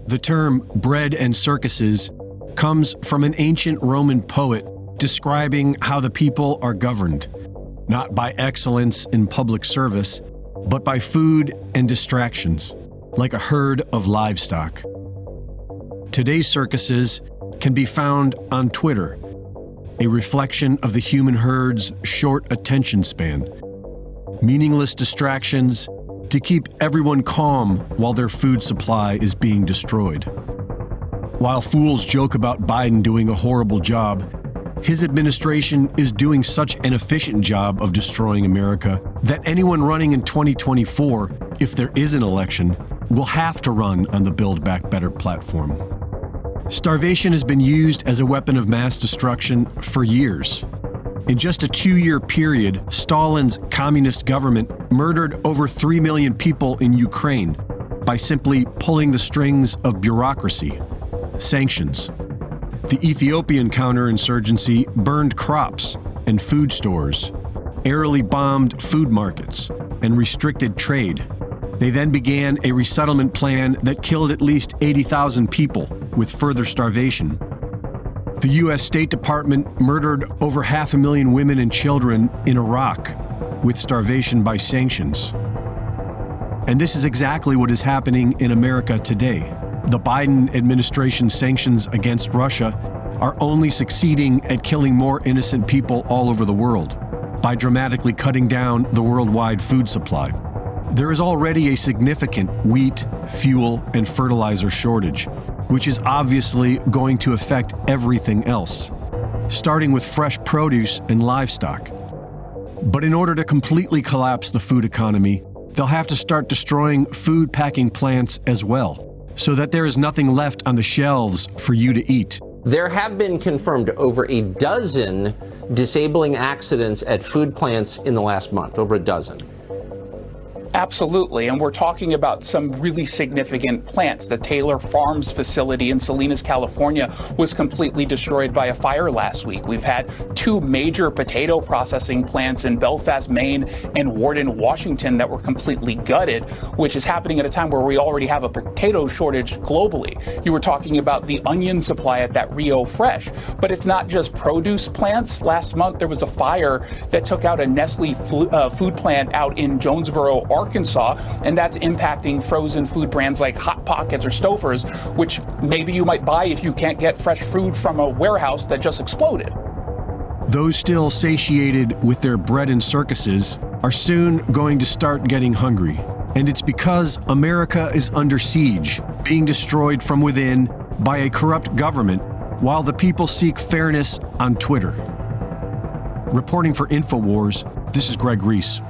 The term bread and circuses comes from an ancient Roman poet describing how the people are governed, not by excellence in public service, but by food and distractions, like a herd of livestock. Today's circuses can be found on Twitter, a reflection of the human herd's short attention span. Meaningless distractions to keep everyone calm while their food supply is being destroyed. While fools joke about Biden doing a horrible job, his administration is doing such an efficient job of destroying America that anyone running in 2024, if there is an election, will have to run on the Build Back Better platform. Starvation has been used as a weapon of mass destruction for years. In just a 2-year period, Stalin's communist government murdered over 3 million people in Ukraine by simply pulling the strings of bureaucracy, sanctions. The Ethiopian counterinsurgency burned crops and food stores, airily bombed food markets, and restricted trade. They then began a resettlement plan that killed at least 80,000 people, with further starvation. The U.S. State Department murdered over 500,000 women and children in Iraq with starvation by sanctions. And this is exactly what is happening in America today. The Biden administration's sanctions against Russia are only succeeding at killing more innocent people all over the world by dramatically cutting down the worldwide food supply. There is already a significant wheat, fuel, and fertilizer shortage, which is obviously going to affect everything else, starting with fresh produce and livestock. But in order to completely collapse the food economy, they'll have to start destroying food packing plants as well, so that there is nothing left on the shelves for you to eat. There have been confirmed over a dozen disabling accidents at food plants in the last month, over a dozen. Absolutely, and we're talking about some really significant plants. The Taylor Farms facility in Salinas, California was completely destroyed by a fire last week. We've had 2 major potato processing plants in Belfast, Maine and Warden, Washington that were completely gutted, which is happening at a time where we already have a potato shortage globally. You were talking about the onion supply at that Rio Fresh, but it's not just produce plants. Last month there was a fire that took out a Nestle food plant out in Jonesboro, Arkansas, and that's impacting frozen food brands like Hot Pockets or Stouffer's, which maybe you might buy if you can't get fresh food from a warehouse that just exploded. Those still satiated with their bread and circuses are soon going to start getting hungry. And it's because America is under siege, being destroyed from within by a corrupt government, while the people seek fairness on Twitter. Reporting for InfoWars, this is Greg Reese.